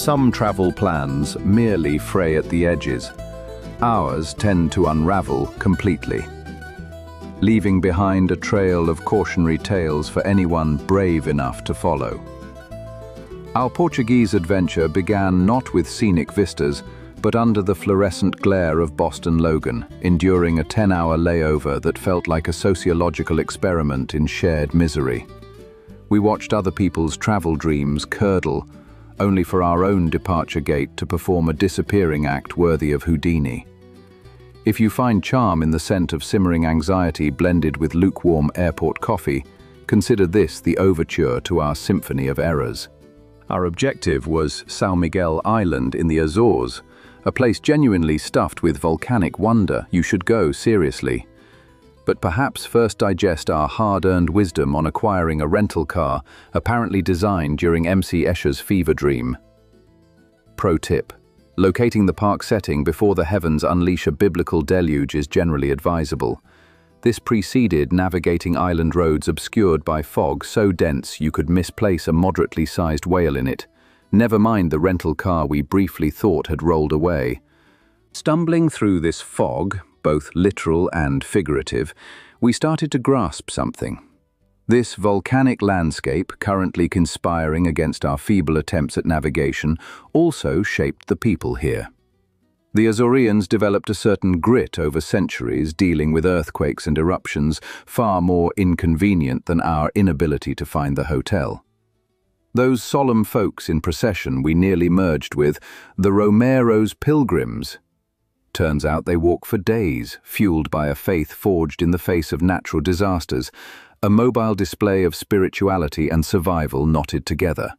Some travel plans merely fray at the edges. Ours tend to unravel completely, leaving behind a trail of cautionary tales for anyone brave enough to follow. Our Portuguese adventure began not with scenic vistas, but under the fluorescent glare of Boston Logan, enduring a 10-hour layover that felt like a sociological experiment in shared misery. We watched other people's travel dreams curdle, only for our own departure gate to perform a disappearing act worthy of Houdini. If you find charm in the scent of simmering anxiety blended with lukewarm airport coffee, consider this the overture to our symphony of errors. Our objective was São Miguel Island in the Azores, a place genuinely stuffed with volcanic wonder. You should go seriously. But perhaps first digest our hard-earned wisdom on acquiring a rental car apparently designed during MC Escher's fever dream. Pro tip: locating the park setting before the heavens unleash a biblical deluge is generally advisable. This preceded navigating island roads obscured by fog so dense you could misplace a moderately sized whale in it. Never mind the rental car we briefly thought had rolled away. Stumbling through this fog, both literal and figurative, we started to grasp something. This volcanic landscape, currently conspiring against our feeble attempts at navigation, also shaped the people here. The Azoreans developed a certain grit over centuries, dealing with earthquakes and eruptions far more inconvenient than our inability to find the hotel. Those solemn folks in procession we nearly merged with, the Romeiros pilgrims. Turns out they walk for days, fueled by a faith forged in the face of natural disasters, a mobile display of spirituality and survival knotted together.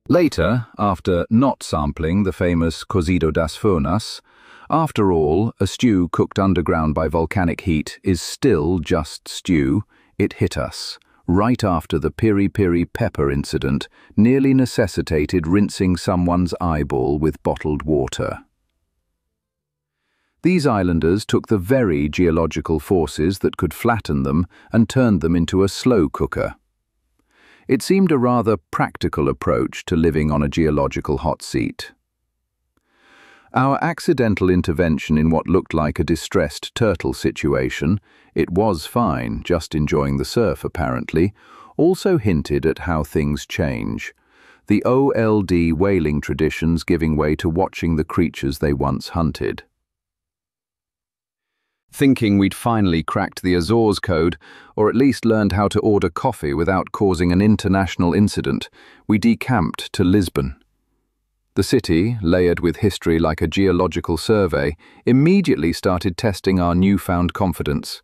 Later, after not sampling the famous cozido das furnas, after all, a stew cooked underground by volcanic heat is still just stew. It hit us. Right after the Piri pepper incident nearly necessitated rinsing someone's eyeball with bottled water. These islanders took the very geological forces that could flatten them and turned them into a slow cooker. It seemed a rather practical approach to living on a geological hot seat. Our accidental intervention in what looked like a distressed turtle situation, it was fine, just enjoying the surf apparently, also hinted at how things change. The old whaling traditions giving way to watching the creatures they once hunted. Thinking we'd finally cracked the Azores code, or at least learned how to order coffee without causing an international incident, we decamped to Lisbon. The city, layered with history like a geological survey, immediately started testing our newfound confidence.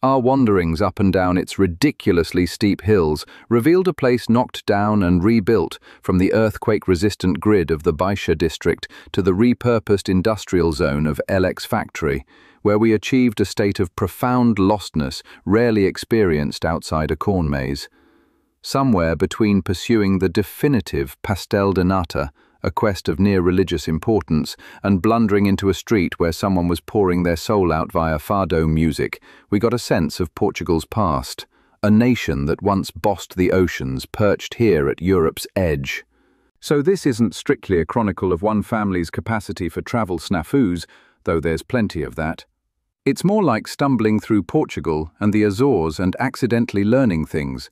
Our wanderings up and down its ridiculously steep hills revealed a place knocked down and rebuilt, from the earthquake-resistant grid of the Baixa district to the repurposed industrial zone of LX Factory, where we achieved a state of profound lostness rarely experienced outside a corn maze. Somewhere between pursuing the definitive pastel de nata, a quest of near-religious importance, and blundering into a street where someone was pouring their soul out via fado music, we got a sense of Portugal's past, a nation that once bossed the oceans perched here at Europe's edge. So this isn't strictly a chronicle of one family's capacity for travel snafus, though there's plenty of that. It's more like stumbling through Portugal and the Azores and accidentally learning things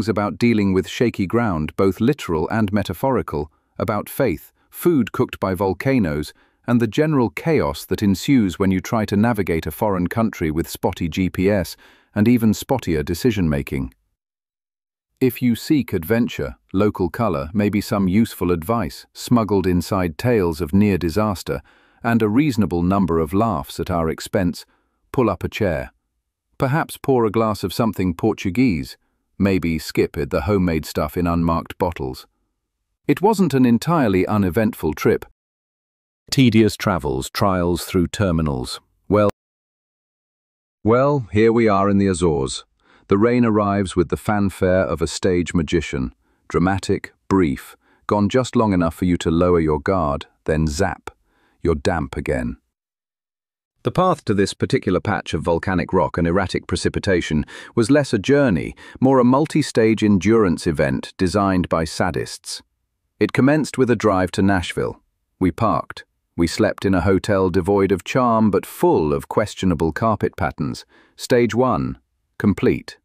about dealing with shaky ground, both literal and metaphorical, about faith, food cooked by volcanoes, and the general chaos that ensues when you try to navigate a foreign country with spotty GPS and even spottier decision-making. If you seek adventure, local color, maybe some useful advice smuggled inside tales of near disaster, and a reasonable number of laughs at our expense, pull up a chair. Perhaps pour a glass of something Portuguese, maybe skip it the homemade stuff in unmarked bottles. It wasn't an entirely uneventful trip. Tedious travels, trials through terminals. Well, here we are in the Azores. The rain arrives with the fanfare of a stage magician. Dramatic, brief, gone just long enough for you to lower your guard, then zap, you're damp again. The path to this particular patch of volcanic rock and erratic precipitation was less a journey, more a multi-stage endurance event designed by sadists. It commenced with a drive to Nashville. We parked. We slept in a hotel devoid of charm but full of questionable carpet patterns. Stage 1, complete.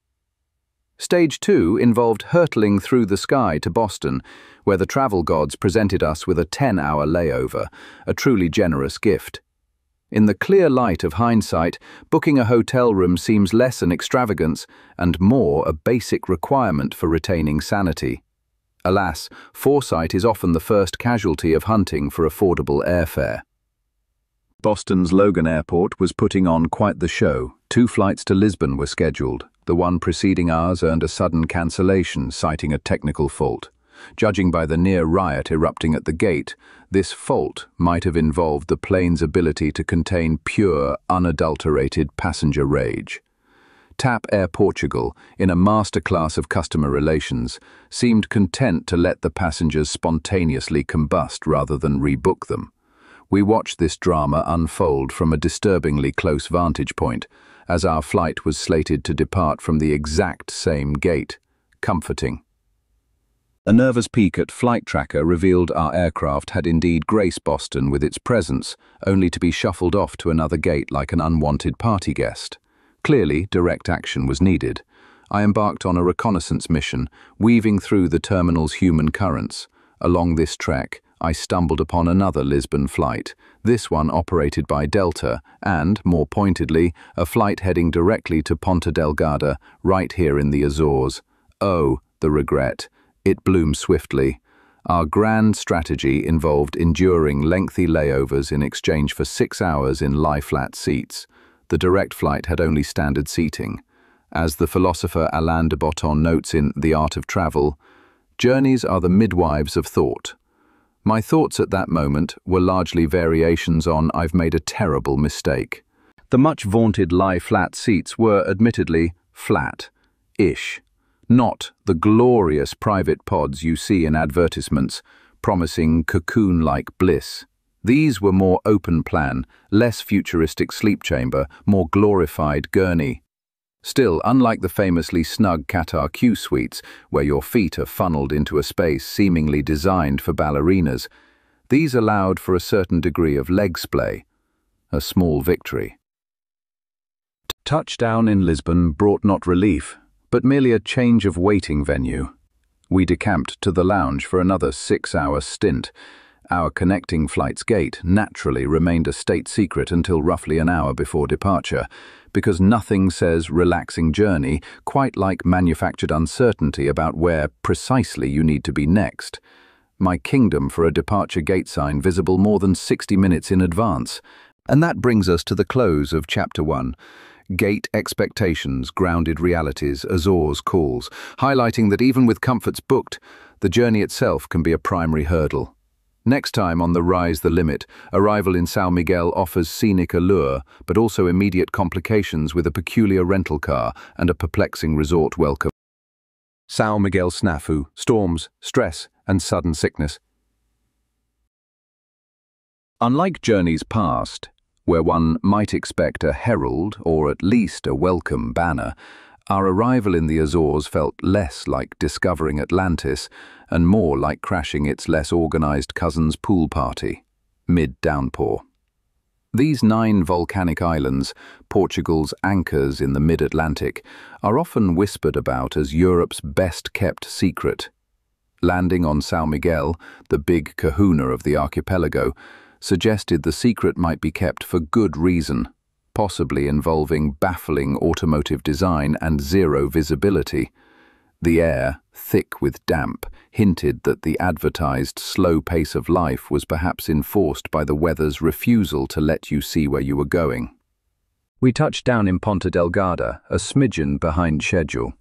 Stage 2 involved hurtling through the sky to Boston, where the travel gods presented us with a 10-hour layover, a truly generous gift. In the clear light of hindsight, booking a hotel room seems less an extravagance and more a basic requirement for retaining sanity. Alas, foresight is often the first casualty of hunting for affordable airfare. Boston's Logan Airport was putting on quite the show. 2 flights to Lisbon were scheduled. The one preceding ours earned a sudden cancellation, citing a technical fault. Judging by the near riot erupting at the gate, this fault might have involved the plane's ability to contain pure, unadulterated passenger rage. TAP Air Portugal, in a masterclass of customer relations, seemed content to let the passengers spontaneously combust rather than rebook them. We watched this drama unfold from a disturbingly close vantage point, as our flight was slated to depart from the exact same gate. Comforting. A nervous peek at Flight Tracker revealed our aircraft had indeed graced Boston with its presence, only to be shuffled off to another gate like an unwanted party guest. Clearly, direct action was needed. I embarked on a reconnaissance mission, weaving through the terminal's human currents. Along this trek, I stumbled upon another Lisbon flight, this one operated by Delta, and, more pointedly, a flight heading directly to Ponta Delgada, right here in the Azores. Oh, the regret. It bloomed swiftly. Our grand strategy involved enduring lengthy layovers in exchange for 6 hours in lie-flat seats. The direct flight had only standard seating. As the philosopher Alain de Botton notes in The Art of Travel, journeys are the midwives of thought. My thoughts at that moment were largely variations on I've made a terrible mistake. The much-vaunted lie-flat seats were admittedly flat-ish, not the glorious private pods you see in advertisements, promising cocoon-like bliss. These were more open-plan, less futuristic sleep chamber, more glorified gurney. Still, unlike the famously snug Qatar Q suites, where your feet are funneled into a space seemingly designed for ballerinas, these allowed for a certain degree of leg splay, a small victory. Touchdown in Lisbon brought not relief, but merely a change of waiting venue. We decamped to the lounge for another 6-hour stint. Our connecting flight's gate naturally remained a state secret until roughly an hour before departure, because nothing says relaxing journey quite like manufactured uncertainty about where precisely you need to be next. My kingdom for a departure gate sign visible more than 60 minutes in advance. And that brings us to the close of Chapter 1. Gate expectations, grounded realities, Azores calls, highlighting that even with comforts booked, the journey itself can be a primary hurdle. Next time on The Rise the Limit, arrival in São Miguel offers scenic allure, but also immediate complications with a peculiar rental car and a perplexing resort welcome. São Miguel snafu, storms, stress, and sudden sickness. Unlike journeys past, where one might expect a herald or at least a welcome banner, our arrival in the Azores felt less like discovering Atlantis and more like crashing its less organized cousin's pool party, mid-downpour. These 9 volcanic islands, Portugal's anchors in the mid-Atlantic, are often whispered about as Europe's best-kept secret. Landing on São Miguel, the big kahuna of the archipelago, suggested the secret might be kept for good reason, possibly involving baffling automotive design and zero visibility. The air, thick with damp, hinted that the advertised slow pace of life was perhaps enforced by the weather's refusal to let you see where you were going. We touched down in Ponta Delgada, a smidgen behind schedule.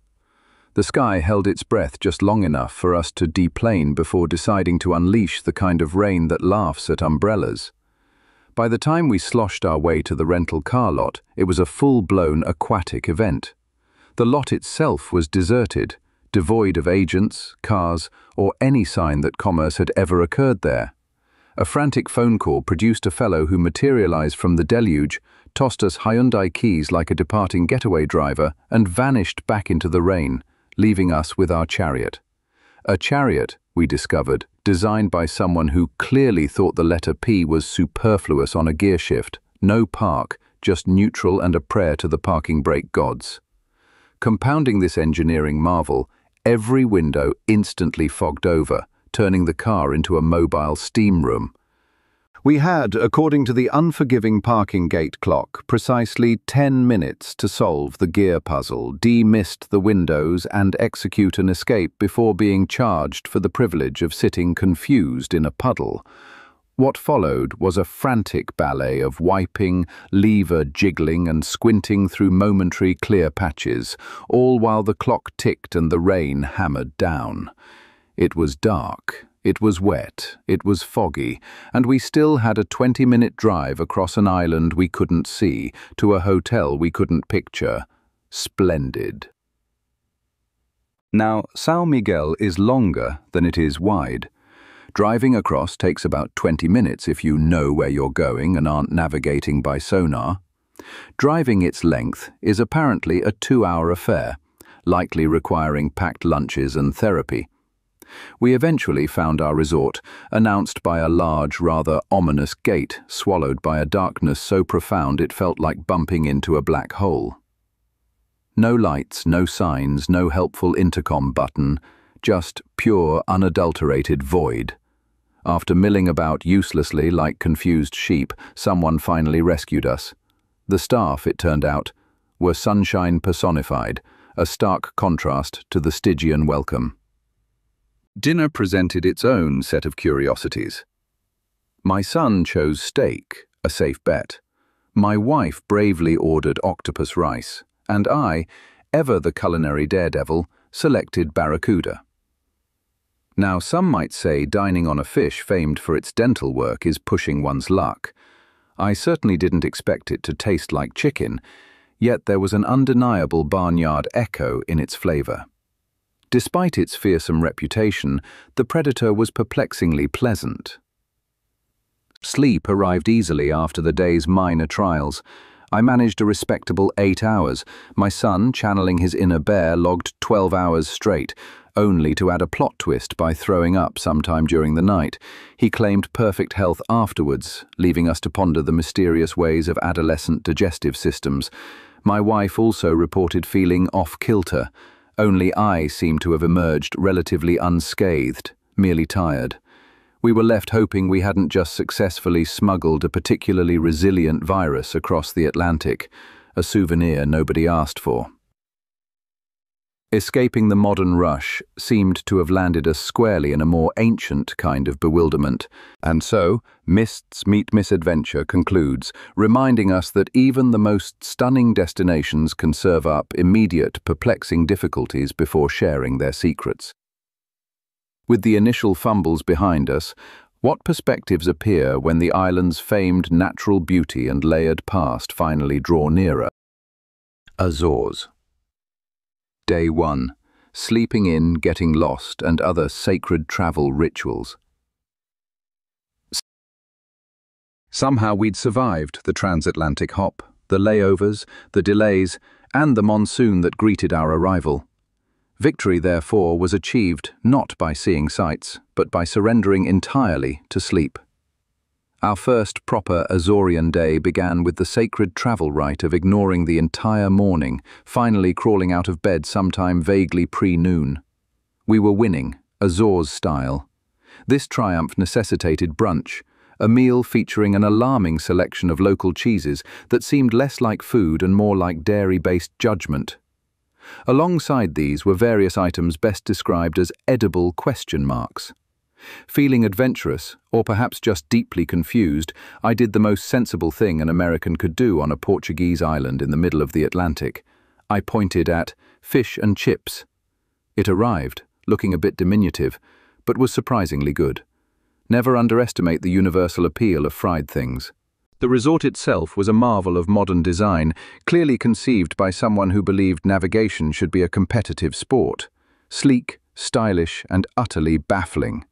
The sky held its breath just long enough for us to deplane before deciding to unleash the kind of rain that laughs at umbrellas. By the time we sloshed our way to the rental car lot, it was a full-blown aquatic event. The lot itself was deserted, devoid of agents, cars, or any sign that commerce had ever occurred there. A frantic phone call produced a fellow who materialized from the deluge, tossed us Hyundai keys like a departing getaway driver, and vanished back into the rain, leaving us with our chariot. A chariot, we discovered, designed by someone who clearly thought the letter P was superfluous on a gear shift. No park, just neutral and a prayer to the parking brake gods. Compounding this engineering marvel, every window instantly fogged over, turning the car into a mobile steam room. We had, according to the unforgiving parking gate clock, precisely 10 minutes to solve the gear puzzle, demist the windows and execute an escape before being charged for the privilege of sitting confused in a puddle. What followed was a frantic ballet of wiping, lever jiggling and squinting through momentary clear patches, all while the clock ticked and the rain hammered down. It was dark. It was wet, it was foggy, and we still had a 20-minute drive across an island we couldn't see, to a hotel we couldn't picture. Splendid. Now, São Miguel is longer than it is wide. Driving across takes about 20 minutes if you know where you're going and aren't navigating by sonar. Driving its length is apparently a 2-hour affair, likely requiring packed lunches and therapy. We eventually found our resort, announced by a large, rather ominous gate swallowed by a darkness so profound it felt like bumping into a black hole. No lights, no signs, no helpful intercom button, just pure, unadulterated void. After milling about uselessly like confused sheep, someone finally rescued us. The staff, it turned out, were sunshine personified, a stark contrast to the Stygian welcome. Dinner presented its own set of curiosities. My son chose steak, a safe bet. My wife bravely ordered octopus rice, and I, ever the culinary daredevil, selected barracuda. Now, some might say dining on a fish famed for its dental work is pushing one's luck. I certainly didn't expect it to taste like chicken, yet there was an undeniable barnyard echo in its flavor. Despite its fearsome reputation, the predator was perplexingly pleasant. Sleep arrived easily after the day's minor trials. I managed a respectable 8 hours. My son, channeling his inner bear, logged 12 hours straight, only to add a plot twist by throwing up sometime during the night. He claimed perfect health afterwards, leaving us to ponder the mysterious ways of adolescent digestive systems. My wife also reported feeling off-kilter. Only I seemed to have emerged relatively unscathed, merely tired. We were left hoping we hadn't just successfully smuggled a particularly resilient virus across the Atlantic, a souvenir nobody asked for. Escaping the modern rush seemed to have landed us squarely in a more ancient kind of bewilderment, and so Mists Meet Misadventure concludes, reminding us that even the most stunning destinations can serve up immediate, perplexing difficulties before sharing their secrets. With the initial fumbles behind us, what perspectives appear when the island's famed natural beauty and layered past finally draw nearer? Azores. Day 1. Sleeping in, getting lost, and other sacred travel rituals. Somehow we'd survived the transatlantic hop, the layovers, the delays, and the monsoon that greeted our arrival. Victory, therefore, was achieved not by seeing sights, but by surrendering entirely to sleep. Our first proper Azorean day began with the sacred travel rite of ignoring the entire morning, finally crawling out of bed sometime vaguely pre-noon. We were winning, Azores style. This triumph necessitated brunch, a meal featuring an alarming selection of local cheeses that seemed less like food and more like dairy-based judgment. Alongside these were various items best described as edible question marks. Feeling adventurous, or perhaps just deeply confused, I did the most sensible thing an American could do on a Portuguese island in the middle of the Atlantic. I pointed at fish and chips. It arrived, looking a bit diminutive, but was surprisingly good. Never underestimate the universal appeal of fried things. The resort itself was a marvel of modern design, clearly conceived by someone who believed navigation should be a competitive sport. Sleek, stylish, and utterly baffling.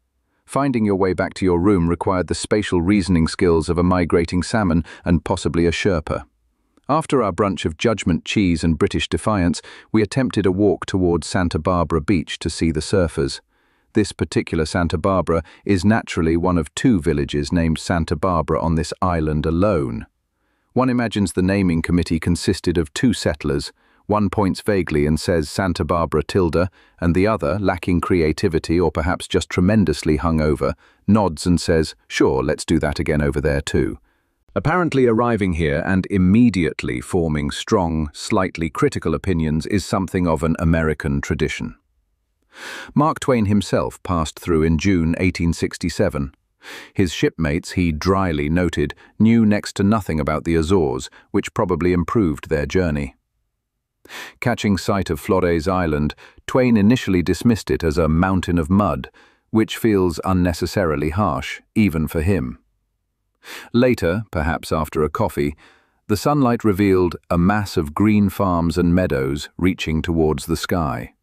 Finding your way back to your room required the spatial reasoning skills of a migrating salmon and possibly a Sherpa. After our brunch of judgment cheese and British defiance, we attempted a walk towards Santa Barbara Beach to see the surfers. This particular Santa Barbara is naturally one of two villages named Santa Barbara on this island alone. One imagines the naming committee consisted of two settlers. One points vaguely and says Santa Barbara tilde, and the other, lacking creativity or perhaps just tremendously hungover, nods and says, "Sure, let's do that again over there too." Apparently arriving here and immediately forming strong, slightly critical opinions is something of an American tradition. Mark Twain himself passed through in June 1867. His shipmates, he dryly noted, knew next to nothing about the Azores, which probably improved their journey. Catching sight of Flores Island, Twain initially dismissed it as a mountain of mud, which feels unnecessarily harsh, even for him. Later, perhaps after a coffee, the sunlight revealed a mass of green farms and meadows reaching towards the sky.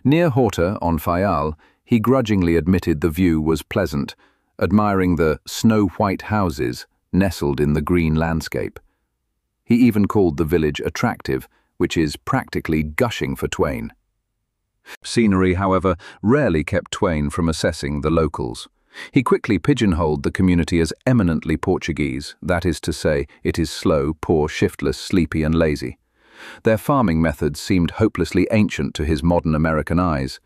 Near Horta, on Fayal, he grudgingly admitted the view was pleasant, admiring the snow-white houses nestled in the green landscape. He even called the village attractive, which is practically gushing for Twain. Scenery, however, rarely kept Twain from assessing the locals. He quickly pigeonholed the community as eminently Portuguese, that is to say, it is slow, poor, shiftless, sleepy and lazy. Their farming methods seemed hopelessly ancient to his modern American eyes.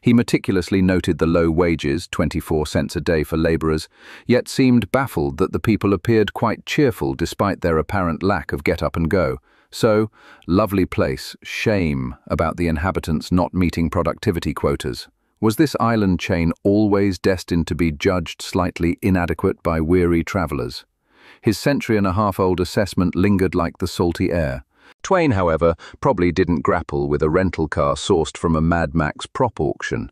He meticulously noted the low wages, 24 cents a day for laborers, yet seemed baffled that the people appeared quite cheerful despite their apparent lack of get up and go. So, lovely place, shame about the inhabitants not meeting productivity quotas. Was this island chain always destined to be judged slightly inadequate by weary travelers? His century-and-a-half-old assessment lingered like the salty air. Twain, however, probably didn't grapple with a rental car sourced from a Mad Max prop auction.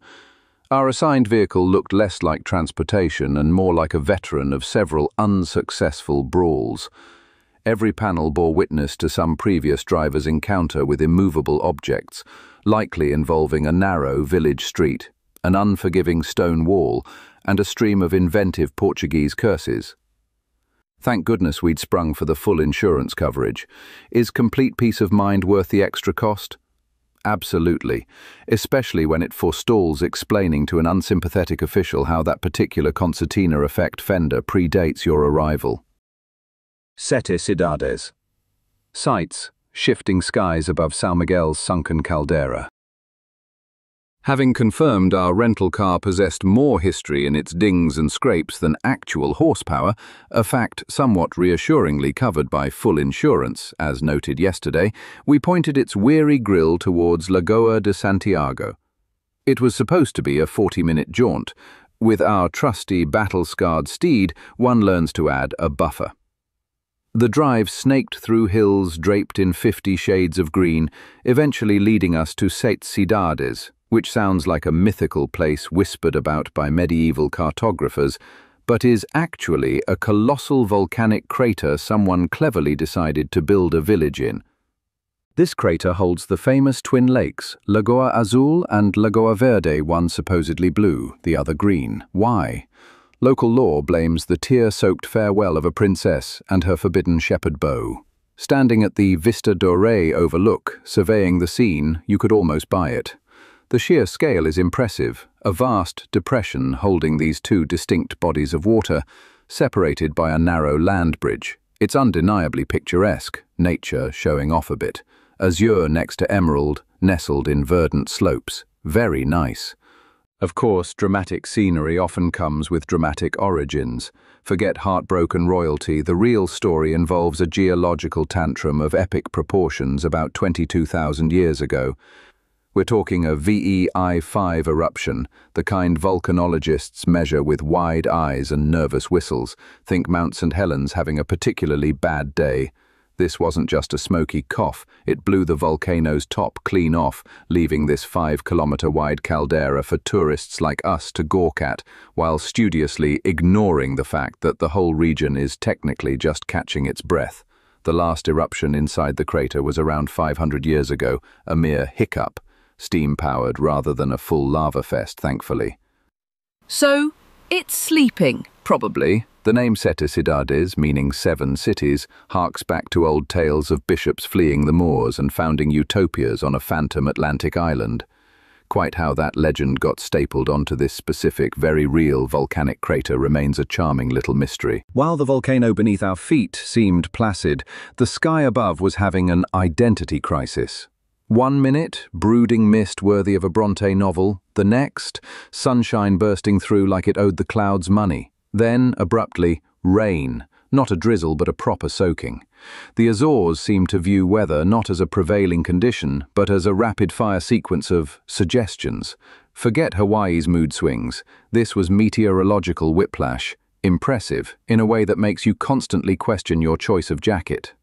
Our assigned vehicle looked less like transportation and more like a veteran of several unsuccessful brawls. Every panel bore witness to some previous driver's encounter with immovable objects, likely involving a narrow village street, an unforgiving stone wall, and a stream of inventive Portuguese curses. Thank goodness we'd sprung for the full insurance coverage. Is complete peace of mind worth the extra cost? Absolutely, especially when it forestalls explaining to an unsympathetic official how that particular concertina effect fender predates your arrival. Sete Cidades. Sights, shifting skies above São Miguel's sunken caldera. Having confirmed our rental car possessed more history in its dings and scrapes than actual horsepower, a fact somewhat reassuringly covered by full insurance, as noted yesterday, we pointed its weary grille towards Lagoa de Santiago. It was supposed to be a 40-minute jaunt. With our trusty battle-scarred steed, one learns to add a buffer. The drive snaked through hills draped in 50 shades of green, eventually leading us to Sete Cidades, which sounds like a mythical place whispered about by medieval cartographers, but is actually a colossal volcanic crater someone cleverly decided to build a village in. This crater holds the famous twin lakes, Lagoa Azul and Lagoa Verde, one supposedly blue, the other green. Why? Local law blames the tear-soaked farewell of a princess and her forbidden shepherd bow. Standing at the Vista do Rei overlook, surveying the scene, you could almost buy it. The sheer scale is impressive, a vast depression holding these two distinct bodies of water, separated by a narrow land bridge. It's undeniably picturesque, nature showing off a bit. Azure next to emerald, nestled in verdant slopes. Very nice. Of course, dramatic scenery often comes with dramatic origins. Forget heartbroken royalty, the real story involves a geological tantrum of epic proportions about 22,000 years ago. We're talking a VEI-5 eruption, the kind volcanologists measure with wide eyes and nervous whistles. Think Mount St. Helens having a particularly bad day. This wasn't just a smoky cough, it blew the volcano's top clean off, leaving this 5-kilometer-wide caldera for tourists like us to gawk at, while studiously ignoring the fact that the whole region is technically just catching its breath. The last eruption inside the crater was around 500 years ago, a mere hiccup. Steam-powered rather than a full lava fest, thankfully. So, it's sleeping? Probably. The name Sete Cidades, meaning 7 cities, harks back to old tales of bishops fleeing the Moors and founding utopias on a phantom Atlantic island. Quite how that legend got stapled onto this specific, very real volcanic crater remains a charming little mystery. While the volcano beneath our feet seemed placid, the sky above was having an identity crisis. 1 minute, brooding mist worthy of a Bronte novel. The next, sunshine bursting through like it owed the clouds money. Then, abruptly, rain. Not a drizzle, but a proper soaking. The Azores seemed to view weather not as a prevailing condition, but as a rapid-fire sequence of suggestions. Forget Hawaii's mood swings. This was meteorological whiplash, impressive, in a way that makes you constantly question your choice of jacket.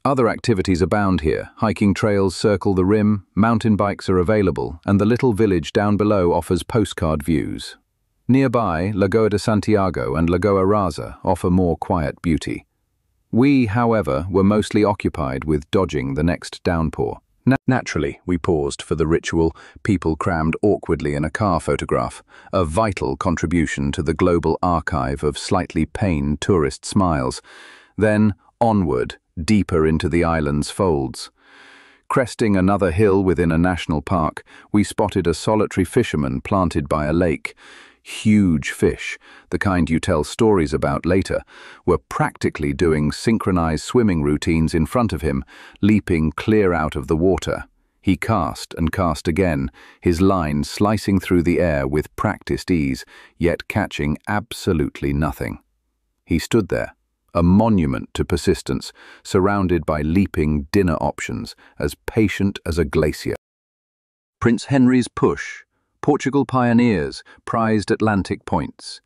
Other activities abound here. Hiking trails circle the rim, mountain bikes are available, and the little village down below offers postcard views. Nearby, Lagoa de Santiago and Lagoa Rasa offer more quiet beauty. We, however, were mostly occupied with dodging the next downpour. Naturally, we paused for the ritual, people crammed awkwardly in a car photograph, a vital contribution to the global archive of slightly pained tourist smiles. Then, onward, deeper into the island's folds. Cresting another hill within a national park, we spotted a solitary fisherman planted by a lake. Huge fish, the kind you tell stories about later, were practically doing synchronized swimming routines in front of him, leaping clear out of the water. He cast and cast again, his line slicing through the air with practiced ease, yet catching absolutely nothing. He stood there, a monument to persistence, surrounded by leaping dinner options, as patient as a glacier. Prince Henry's push. Portugal pioneers, prized Atlantic points.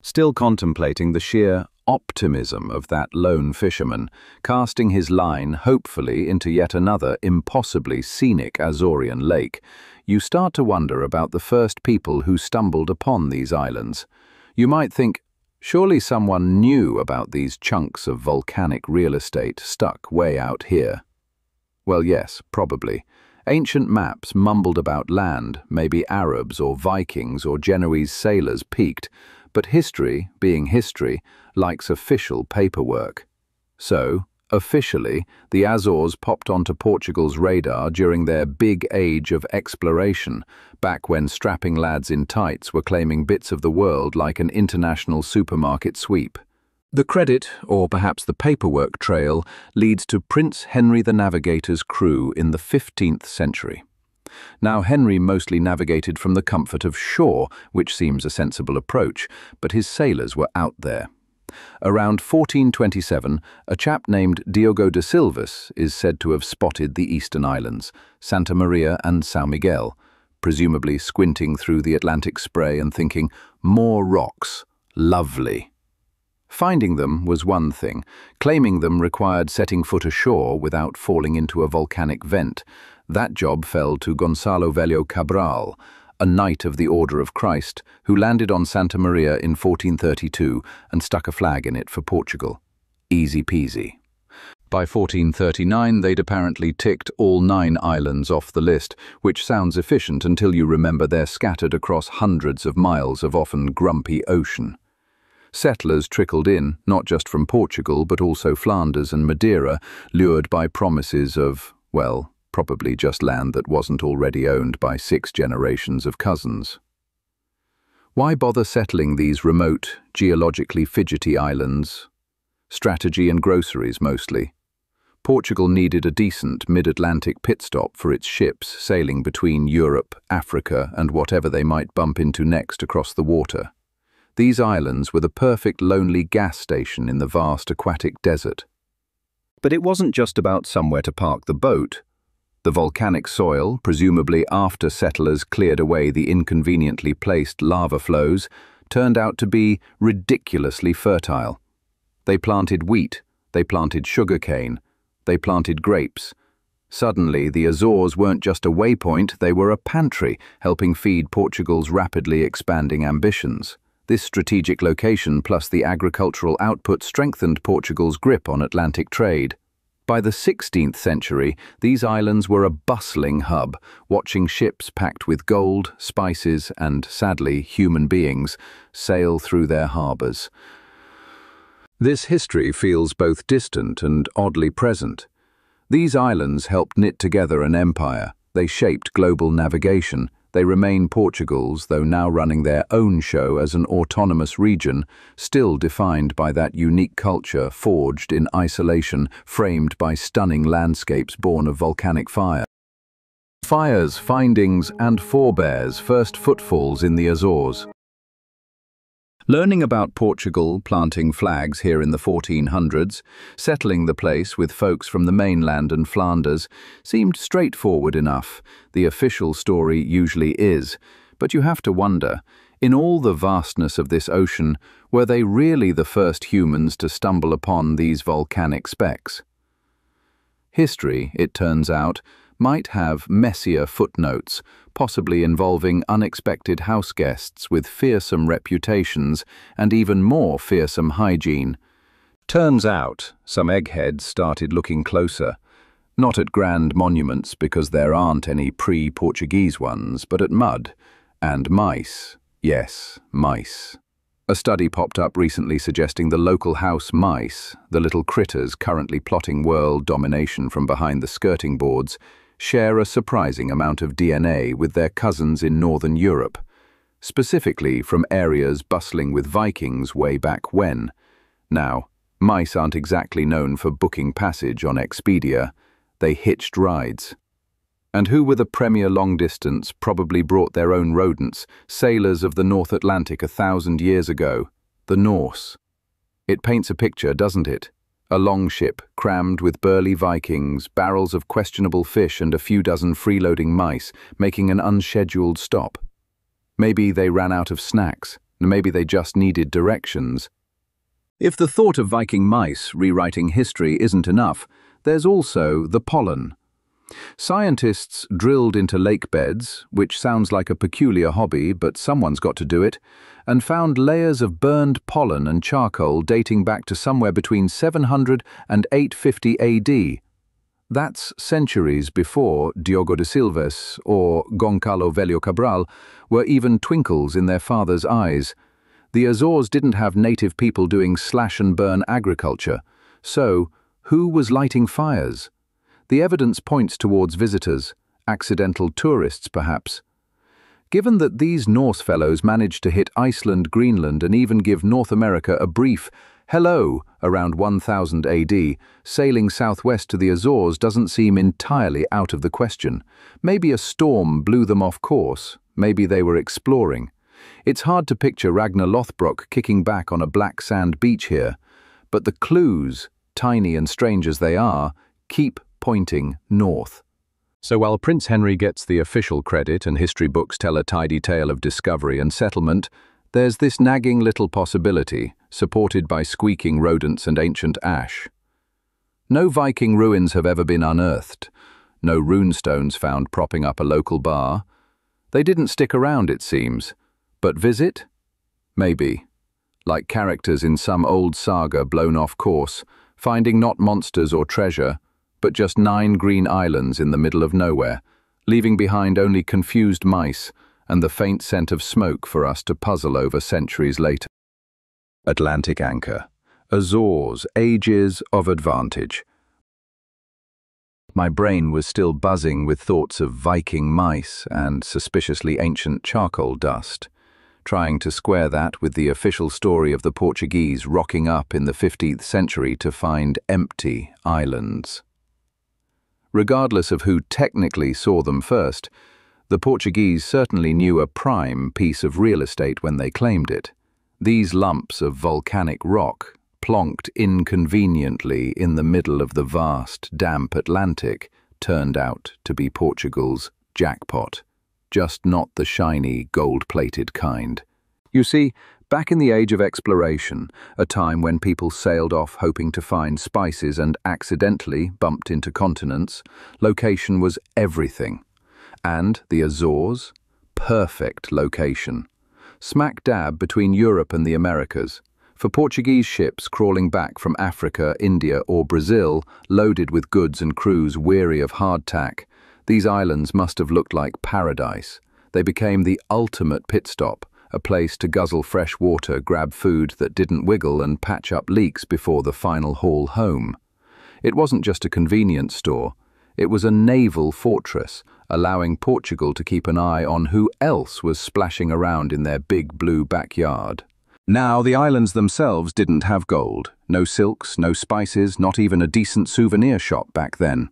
Still contemplating the sheer optimism of that lone fisherman, casting his line hopefully into yet another impossibly scenic Azorean lake, you start to wonder about the first people who stumbled upon these islands. You might think, surely someone knew about these chunks of volcanic real estate stuck way out here. Well, yes, probably. Ancient maps mumbled about land, maybe Arabs or Vikings or Genoese sailors peaked, but history, being history, likes official paperwork. So, officially, the Azores popped onto Portugal's radar during their big age of exploration, back when strapping lads in tights were claiming bits of the world like an international supermarket sweep. The credit, or perhaps the paperwork trail, leads to Prince Henry the Navigator's crew in the 15th century. Now, Henry mostly navigated from the comfort of shore, which seems a sensible approach, but his sailors were out there. Around 1427, a chap named Diogo de Silvas is said to have spotted the eastern islands, Santa Maria and São Miguel, presumably squinting through the Atlantic spray and thinking, more rocks, lovely. Finding them was one thing. Claiming them required setting foot ashore without falling into a volcanic vent. That job fell to Gonçalo Velho Cabral, a knight of the Order of Christ, who landed on Santa Maria in 1432 and stuck a flag in it for Portugal. Easy peasy. By 1439, they'd apparently ticked all 9 islands off the list, which sounds efficient until you remember they're scattered across hundreds of miles of often grumpy ocean. Settlers trickled in, not just from Portugal, but also Flanders and Madeira, lured by promises of, well, probably just land that wasn't already owned by 6 generations of cousins. Why bother settling these remote, geologically fidgety islands? Strategy and groceries, mostly. Portugal needed a decent mid-Atlantic pit stop for its ships sailing between Europe, Africa, and whatever they might bump into next across the water. These islands were the perfect lonely gas station in the vast aquatic desert. But it wasn't just about somewhere to park the boat. The volcanic soil, presumably after settlers cleared away the inconveniently placed lava flows, turned out to be ridiculously fertile. They planted wheat, they planted sugarcane, they planted grapes. Suddenly, the Azores weren't just a waypoint, they were a pantry, helping feed Portugal's rapidly expanding ambitions. This strategic location plus the agricultural output strengthened Portugal's grip on Atlantic trade. By the 16th century, these islands were a bustling hub, watching ships packed with gold, spices, and, sadly, human beings sail through their harbours. This history feels both distant and oddly present. These islands helped knit together an empire, They shaped global navigation. They remain Portugal's, though now running their own show as an autonomous region, still defined by that unique culture forged in isolation, framed by stunning landscapes born of volcanic fire. Fires, findings, and forebears' first footfalls in the Azores. Learning about Portugal planting flags here in the 1400s, settling the place with folks from the mainland and Flanders, seemed straightforward enough. The official story usually is, but you have to wonder, in all the vastness of this ocean, were they really the first humans to stumble upon these volcanic specks? History, it turns out, might have messier footnotes, possibly involving unexpected house guests with fearsome reputations and even more fearsome hygiene. Turns out, some eggheads started looking closer, not at grand monuments because there aren't any pre-Portuguese ones, but at mud and mice. Yes, mice. A study popped up recently suggesting the local house mice, the little critters currently plotting world domination from behind the skirting boards, share a surprising amount of DNA with their cousins in Northern Europe, specifically from areas bustling with Vikings way back when. Now, mice aren't exactly known for booking passage on Expedia, they hitched rides. And who were the premier long-distance, probably brought their own rodents, sailors of the North Atlantic 1,000 years ago? The Norse. It paints a picture, doesn't it? A long ship, crammed with burly Vikings, barrels of questionable fish and a few dozen freeloading mice, making an unscheduled stop. Maybe they ran out of snacks, maybe they just needed directions. If the thought of Viking mice rewriting history isn't enough, there's also the pollen. Scientists drilled into lake beds, which sounds like a peculiar hobby, but someone's got to do it, and found layers of burned pollen and charcoal dating back to somewhere between 700 and 850 AD. That's centuries before Diogo de Silves or Goncalo Velho Cabral were even twinkles in their father's eyes. The Azores didn't have native people doing slash-and-burn agriculture, so who was lighting fires? The evidence points towards visitors, accidental tourists perhaps. Given that these Norse fellows managed to hit Iceland, Greenland, and even give North America a brief hello around 1000 AD, sailing southwest to the Azores doesn't seem entirely out of the question. Maybe a storm blew them off course, maybe they were exploring. It's hard to picture Ragnar Lothbrok kicking back on a black sand beach here, but the clues, tiny and strange as they are, keep pointing north. So while Prince Henry gets the official credit and history books tell a tidy tale of discovery and settlement, there's this nagging little possibility, supported by squeaking rodents and ancient ash. No Viking ruins have ever been unearthed, no runestones found propping up a local bar. They didn't stick around, it seems, but visit? Maybe. Like characters in some old saga blown off course, finding not monsters or treasure, but just 9 green islands in the middle of nowhere, leaving behind only confused mice and the faint scent of smoke for us to puzzle over centuries later. Atlantic anchor. Azores, ages of advantage. My brain was still buzzing with thoughts of Viking mice and suspiciously ancient charcoal dust, trying to square that with the official story of the Portuguese rocking up in the 15th century to find empty islands. Regardless of who technically saw them first, the Portuguese certainly knew a prime piece of real estate when they claimed it. These lumps of volcanic rock, plonked inconveniently in the middle of the vast, damp Atlantic, turned out to be Portugal's jackpot, just not the shiny, gold-plated kind. You see, back in the age of exploration, a time when people sailed off hoping to find spices and accidentally bumped into continents, location was everything. And the Azores? Perfect location. Smack dab between Europe and the Americas. For Portuguese ships crawling back from Africa, India or Brazil, loaded with goods and crews weary of hardtack, these islands must have looked like paradise. They became the ultimate pit stop, a place to guzzle fresh water, grab food that didn't wiggle and patch up leaks before the final haul home. It wasn't just a convenience store. It was a naval fortress, allowing Portugal to keep an eye on who else was splashing around in their big blue backyard. Now, the islands themselves didn't have gold. No silks, no spices, not even a decent souvenir shop back then.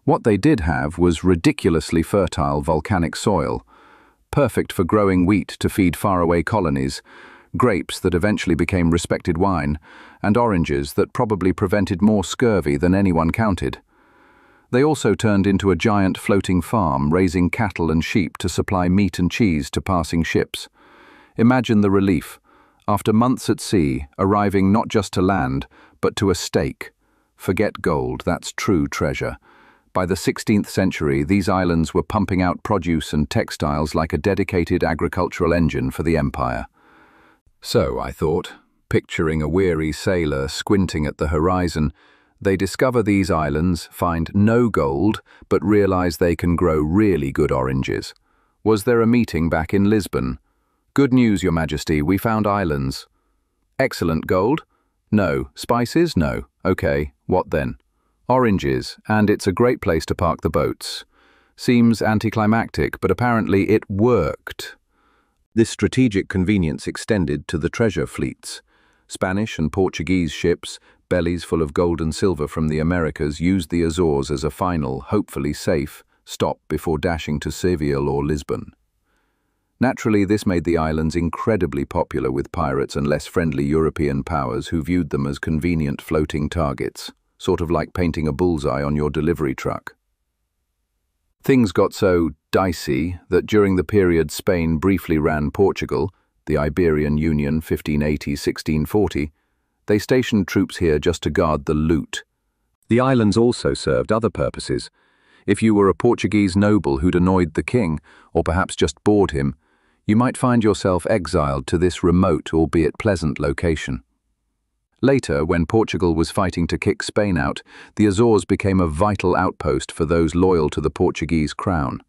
What they did have was ridiculously fertile volcanic soil, perfect for growing wheat to feed faraway colonies, grapes that eventually became respected wine, and oranges that probably prevented more scurvy than anyone counted. They also turned into a giant floating farm, raising cattle and sheep to supply meat and cheese to passing ships. Imagine the relief, after months at sea, arriving not just to land, but to a stake. Forget gold, that's true treasure. By the 16th century, these islands were pumping out produce and textiles like a dedicated agricultural engine for the empire. So, I thought, picturing a weary sailor squinting at the horizon, they discover these islands, find no gold, but realize they can grow really good oranges. Was there a meeting back in Lisbon? Good news, Your Majesty, we found islands. Excellent. Gold? No. Spices? No. Okay, what then? Oranges, and it's a great place to park the boats. Seems anticlimactic, but apparently it worked. This strategic convenience extended to the treasure fleets. Spanish and Portuguese ships, bellies full of gold and silver from the Americas, used the Azores as a final, hopefully safe, stop before dashing to Seville or Lisbon. Naturally, this made the islands incredibly popular with pirates and less friendly European powers who viewed them as convenient floating targets, sort of like painting a bullseye on your delivery truck. Things got so dicey that during the period Spain briefly ran Portugal, the Iberian Union 1580-1640, they stationed troops here just to guard the loot. The islands also served other purposes. If you were a Portuguese noble who'd annoyed the king, or perhaps just bored him, you might find yourself exiled to this remote, albeit pleasant location. Later, when Portugal was fighting to kick Spain out, the Azores became a vital outpost for those loyal to the Portuguese crown.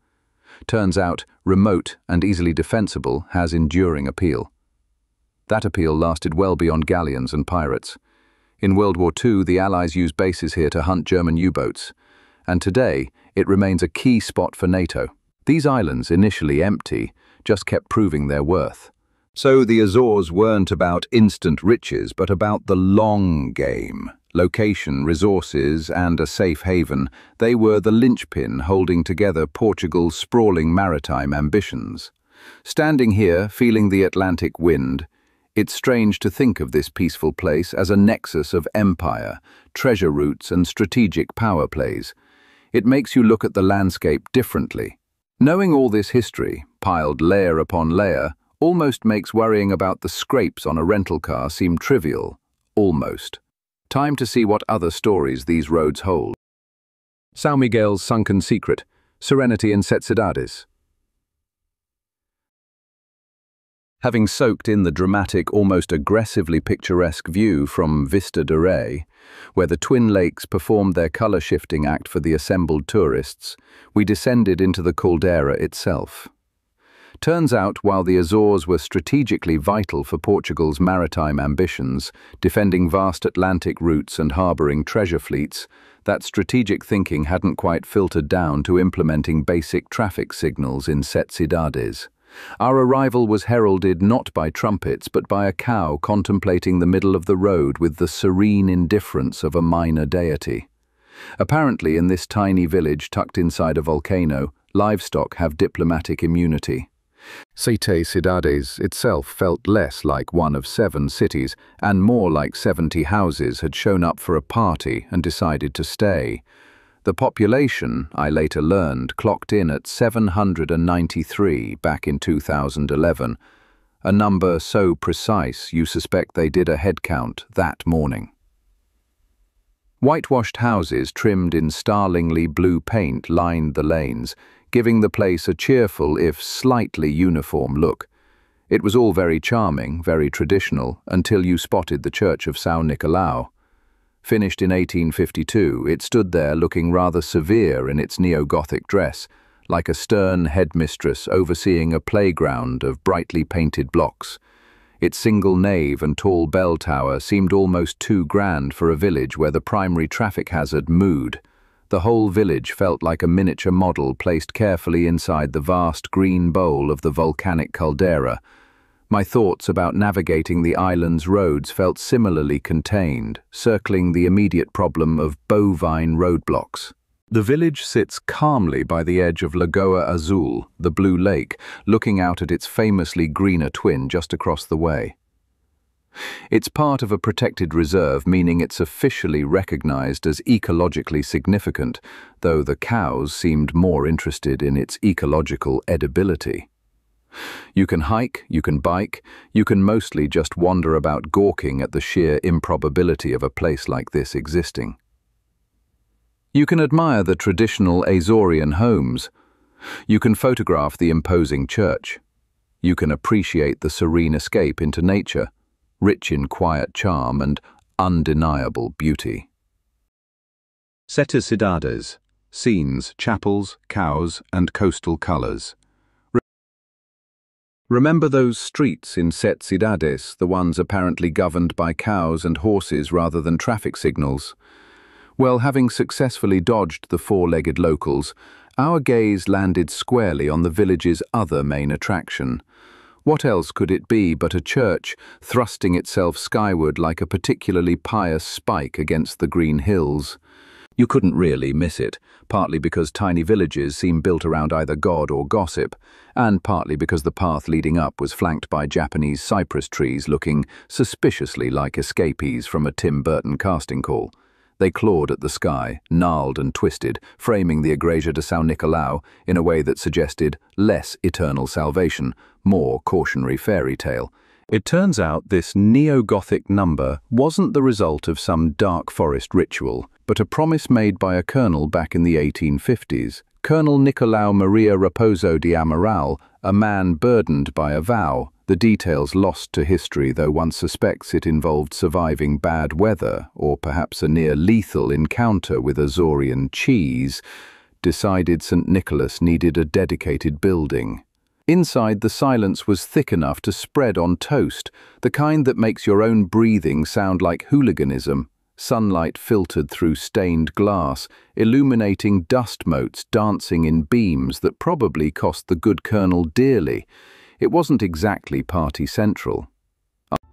Turns out, remote and easily defensible has enduring appeal. That appeal lasted well beyond galleons and pirates. In World War II, the Allies used bases here to hunt German U-boats, and today it remains a key spot for NATO. These islands, initially empty, just kept proving their worth. So the Azores weren't about instant riches, but about the long game. Location, resources, and a safe haven, they were the linchpin holding together Portugal's sprawling maritime ambitions. Standing here, feeling the Atlantic wind, it's strange to think of this peaceful place as a nexus of empire, treasure routes, and strategic power plays. It makes you look at the landscape differently. Knowing all this history, piled layer upon layer, almost makes worrying about the scrapes on a rental car seem trivial. Almost. Time to see what other stories these roads hold. São Miguel's sunken secret, serenity in Sete Cidades. Having soaked in the dramatic, almost aggressively picturesque view from Vista de Ré, where the twin lakes performed their color-shifting act for the assembled tourists, we descended into the caldera itself. Turns out, while the Azores were strategically vital for Portugal's maritime ambitions, defending vast Atlantic routes and harboring treasure fleets, that strategic thinking hadn't quite filtered down to implementing basic traffic signals in Sete Cidades. Our arrival was heralded not by trumpets but by a cow contemplating the middle of the road with the serene indifference of a minor deity. Apparently, in this tiny village tucked inside a volcano, livestock have diplomatic immunity. Sete Cidades itself felt less like one of 7 cities and more like 70 houses had shown up for a party and decided to stay. The population, I later learned, clocked in at 793 back in 2011, a number so precise you suspect they did a head count that morning. Whitewashed houses trimmed in starlingly blue paint lined the lanes, giving the place a cheerful if slightly uniform look. It was all very charming, very traditional, until you spotted the Church of São Nicolau. Finished in 1852, it stood there looking rather severe in its neo-Gothic dress, like a stern headmistress overseeing a playground of brightly painted blocks. Its single nave and tall bell tower seemed almost too grand for a village where the primary traffic hazard mood, The whole village felt like a miniature model placed carefully inside the vast green bowl of the volcanic caldera. My thoughts about navigating the island's roads felt similarly contained, circling the immediate problem of bovine roadblocks. The village sits calmly by the edge of Lagoa Azul, the blue lake, looking out at its famously greener twin just across the way. It's part of a protected reserve, meaning it's officially recognized as ecologically significant, though the cows seemed more interested in its ecological edibility. You can hike, you can bike, you can mostly just wander about gawking at the sheer improbability of a place like this existing. You can admire the traditional Azorian homes. You can photograph the imposing church. You can appreciate the serene escape into nature, rich in quiet charm and undeniable beauty. Sete Cidades, scenes, chapels, cows, and coastal colors. Remember those streets in Sete Cidades, the ones apparently governed by cows and horses rather than traffic signals? Well, having successfully dodged the four-legged locals, our gaze landed squarely on the village's other main attraction. What else could it be but a church thrusting itself skyward like a particularly pious spike against the green hills? You couldn't really miss it, partly because tiny villages seem built around either God or gossip, and partly because the path leading up was flanked by Japanese cypress trees looking suspiciously like escapees from a Tim Burton casting call. They clawed at the sky, gnarled and twisted, framing the Igreja de São Nicolau in a way that suggested less eternal salvation, more cautionary fairy tale. It turns out this neo-Gothic number wasn't the result of some dark forest ritual, but a promise made by a colonel back in the 1850s. Colonel Nicolau Maria Raposo de Amaral, a man burdened by a vow, the details lost to history, though one suspects it involved surviving bad weather or perhaps a near-lethal encounter with Azorian cheese, decided St. Nicholas needed a dedicated building. Inside, the silence was thick enough to spread on toast, the kind that makes your own breathing sound like hooliganism. Sunlight filtered through stained glass, illuminating dust motes dancing in beams that probably cost the good colonel dearly. It wasn't exactly party central.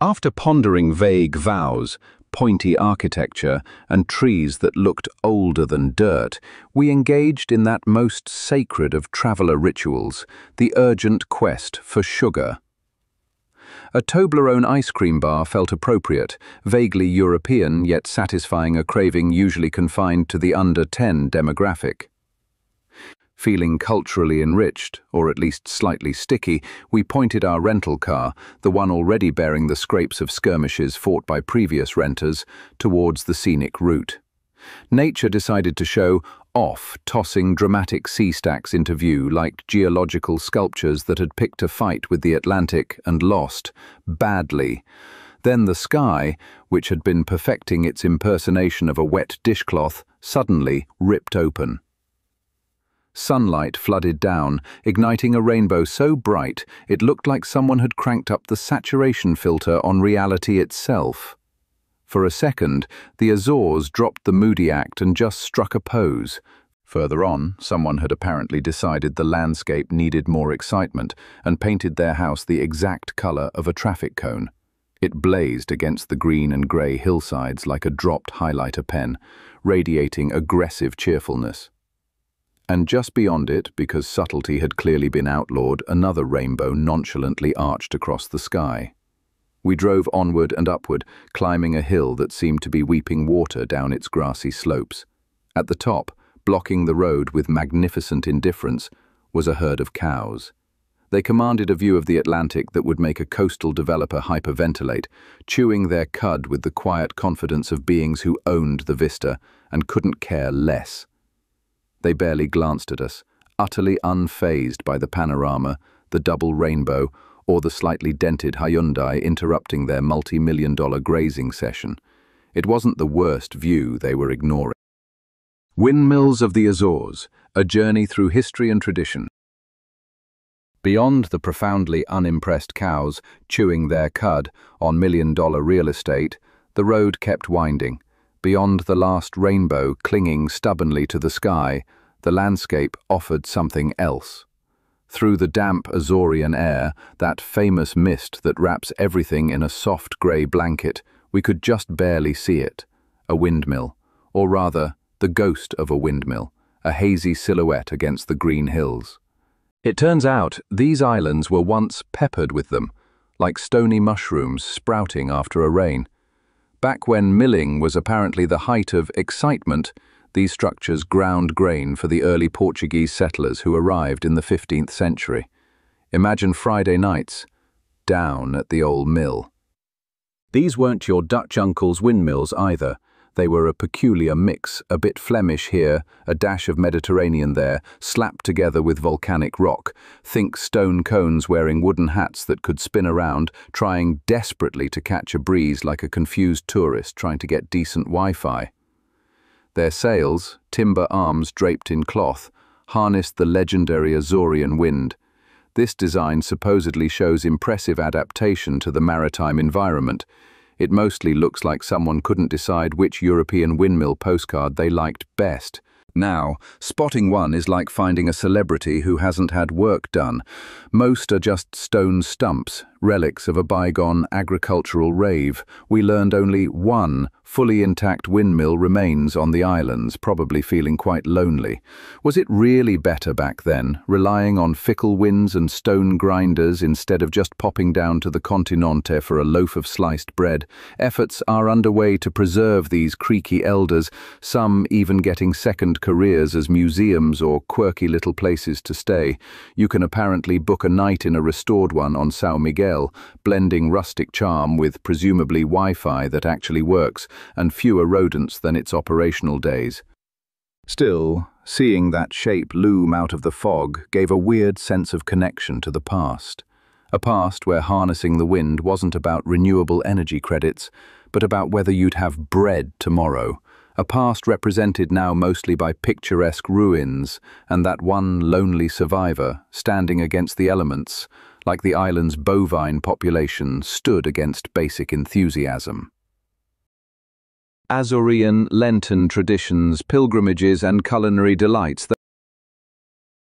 After pondering vague vows, pointy architecture, and trees that looked older than dirt, we engaged in that most sacred of traveller rituals, the urgent quest for sugar. A Toblerone ice cream bar felt appropriate, vaguely European yet satisfying a craving usually confined to the under-10 demographic. Feeling culturally enriched, or at least slightly sticky, we pointed our rental car, the one already bearing the scrapes of skirmishes fought by previous renters, towards the scenic route. Nature decided to show off, tossing dramatic sea stacks into view like geological sculptures that had picked a fight with the Atlantic and lost, badly. Then the sky, which had been perfecting its impersonation of a wet dishcloth, suddenly ripped open. Sunlight flooded down, igniting a rainbow so bright it looked like someone had cranked up the saturation filter on reality itself. For a second, the Azores dropped the moody act and just struck a pose. Further on, someone had apparently decided the landscape needed more excitement and painted their house the exact color of a traffic cone. It blazed against the green and grey hillsides like a dropped highlighter pen, radiating aggressive cheerfulness. And just beyond it, because subtlety had clearly been outlawed, another rainbow nonchalantly arched across the sky. We drove onward and upward, climbing a hill that seemed to be weeping water down its grassy slopes. At the top, blocking the road with magnificent indifference, was a herd of cows. They commanded a view of the Atlantic that would make a coastal developer hyperventilate, chewing their cud with the quiet confidence of beings who owned the vista and couldn't care less. They barely glanced at us, utterly unfazed by the panorama, the double rainbow, or the slightly dented Hyundai interrupting their multi-million-dollar grazing session. It wasn't the worst view they were ignoring. Windmills of the Azores, a journey through history and tradition. Beyond the profoundly unimpressed cows chewing their cud on million-dollar real estate, the road kept winding, Beyond the last rainbow clinging stubbornly to the sky, the landscape offered something else. Through the damp Azorean air, that famous mist that wraps everything in a soft grey blanket, we could just barely see it. A windmill, or rather, the ghost of a windmill, a hazy silhouette against the green hills. It turns out these islands were once peppered with them, like stony mushrooms sprouting after a rain. Back when milling was apparently the height of excitement, these structures ground grain for the early Portuguese settlers who arrived in the 15th century. Imagine Friday nights, down at the old mill. These weren't your Dutch uncle's windmills either. They were a peculiar mix, a bit Flemish here, a dash of Mediterranean there, slapped together with volcanic rock. Think stone cones wearing wooden hats that could spin around, trying desperately to catch a breeze like a confused tourist trying to get decent Wi-Fi. Their sails, timber arms draped in cloth, harnessed the legendary Azorean wind. This design supposedly shows impressive adaptation to the maritime environment. It mostly looks like someone couldn't decide which European windmill postcard they liked best. Now, spotting one is like finding a celebrity who hasn't had work done. Most are just stone stumps, relics of a bygone agricultural rave. We learned only one fully intact windmill remains on the islands, probably feeling quite lonely. Was it really better back then, relying on fickle winds and stone grinders instead of just popping down to the continente for a loaf of sliced bread? Efforts are underway to preserve these creaky elders, some even getting second careers as museums or quirky little places to stay. You can apparently book a night in a restored one on São Miguel, blending rustic charm with presumably Wi-Fi that actually works, and fewer rodents than its operational days. Still, seeing that shape loom out of the fog gave a weird sense of connection to the past. A past where harnessing the wind wasn't about renewable energy credits, but about whether you'd have bread tomorrow. A past represented now mostly by picturesque ruins, and that one lonely survivor, standing against the elements, like the island's bovine population stood against basic enthusiasm. Azorean Lenten traditions, pilgrimages and culinary delights.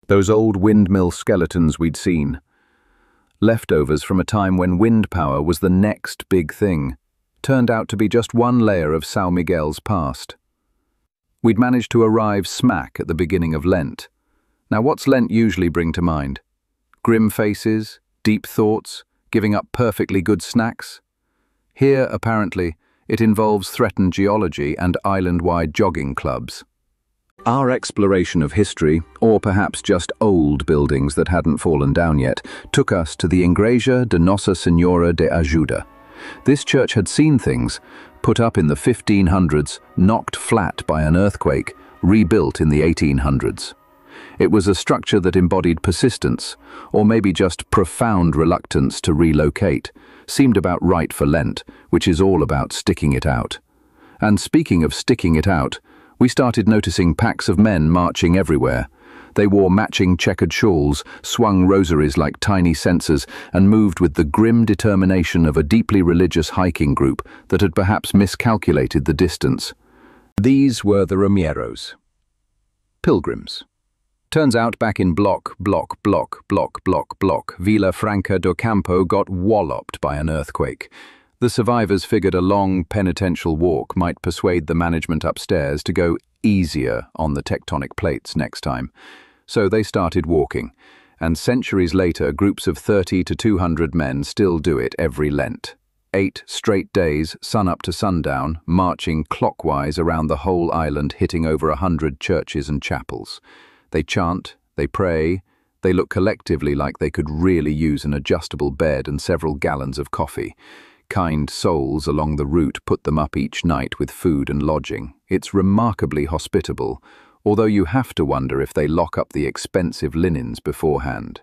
Those old windmill skeletons we'd seen. Leftovers from a time when wind power was the next big thing, turned out to be just one layer of São Miguel's past. We'd managed to arrive smack at the beginning of Lent. Now what's Lent usually bring to mind? Grim faces, deep thoughts, giving up perfectly good snacks? Here, apparently, it involves threatened geology and island-wide jogging clubs. Our exploration of history, or perhaps just old buildings that hadn't fallen down yet, took us to the Igreja de Nossa Senhora de Ajuda. This church had seen things, put up in the 1500s, knocked flat by an earthquake, rebuilt in the 1800s. It was a structure that embodied persistence, or maybe just profound reluctance to relocate. Seemed about right for Lent, which is all about sticking it out. And speaking of sticking it out, we started noticing packs of men marching everywhere. They wore matching checkered shawls, swung rosaries like tiny censers, and moved with the grim determination of a deeply religious hiking group that had perhaps miscalculated the distance. These were the Romeiros. Pilgrims. Turns out back in Block, Vila Franca do Campo got walloped by an earthquake. The survivors figured a long penitential walk might persuade the management upstairs to go easier on the tectonic plates next time. So they started walking, and centuries later groups of 30 to 200 men still do it every Lent. 8 straight days, sun up to sundown, marching clockwise around the whole island, hitting over 100 churches and chapels. They chant, they pray, they look collectively like they could really use an adjustable bed and several gallons of coffee. Kind souls along the route put them up each night with food and lodging. It's remarkably hospitable, although you have to wonder if they lock up the expensive linens beforehand.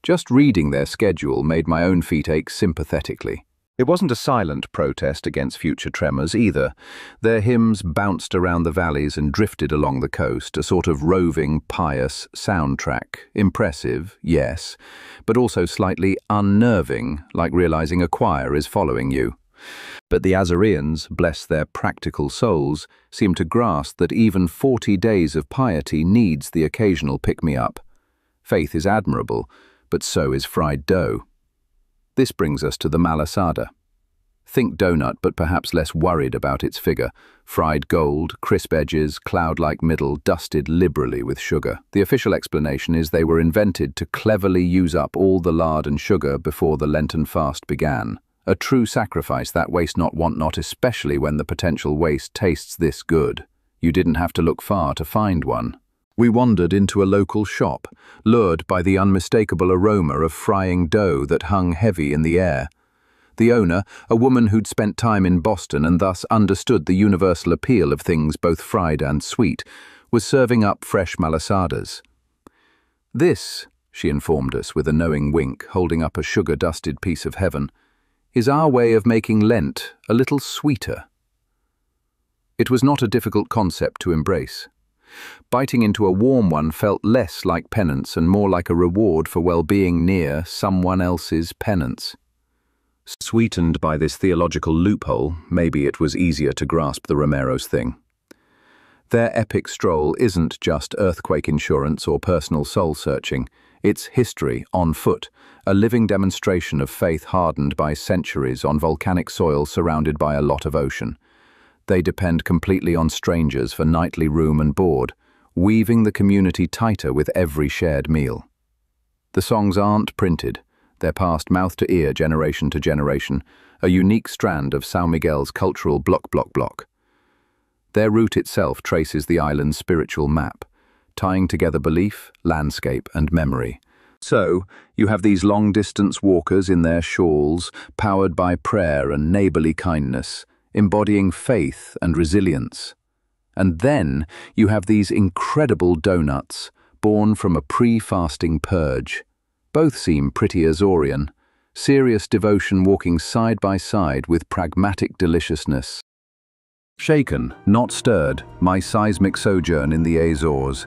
Just reading their schedule made my own feet ache sympathetically. It wasn't a silent protest against future tremors either. Their hymns bounced around the valleys and drifted along the coast, a sort of roving, pious soundtrack. Impressive, yes, but also slightly unnerving, like realizing a choir is following you. But the Azoreans, bless their practical souls, seem to grasp that even 40 days of piety needs the occasional pick-me-up. Faith is admirable, but so is fried dough. This brings us to the malasada. Think donut, but perhaps less worried about its figure. Fried gold, crisp edges, cloud-like middle, dusted liberally with sugar. The official explanation is they were invented to cleverly use up all the lard and sugar before the Lenten fast began. A true sacrifice, that waste not, want not, especially when the potential waste tastes this good. You didn't have to look far to find one. We wandered into a local shop, lured by the unmistakable aroma of frying dough that hung heavy in the air. The owner, a woman who'd spent time in Boston and thus understood the universal appeal of things both fried and sweet, was serving up fresh malasadas. "This," she informed us with a knowing wink, holding up a sugar-dusted piece of heaven, "is our way of making Lent a little sweeter." It was not a difficult concept to embrace. Biting into a warm one felt less like penance and more like a reward for well-being near someone else's penance. Sweetened by this theological loophole, maybe it was easier to grasp the Romeiros thing. Their epic stroll isn't just earthquake insurance or personal soul-searching. It's history on foot, a living demonstration of faith hardened by centuries on volcanic soil surrounded by a lot of ocean. They depend completely on strangers for nightly room and board, weaving the community tighter with every shared meal. The songs aren't printed. They're passed mouth to ear, generation to generation, a unique strand of São Miguel's cultural block. Their route itself traces the island's spiritual map, tying together belief, landscape, and memory. So, you have these long-distance walkers in their shawls, powered by prayer and neighborly kindness, embodying faith and resilience. And then you have these incredible donuts, born from a pre-fasting purge. Both seem pretty Azorean, serious devotion walking side by side with pragmatic deliciousness. Shaken, not stirred, my seismic sojourn in the Azores.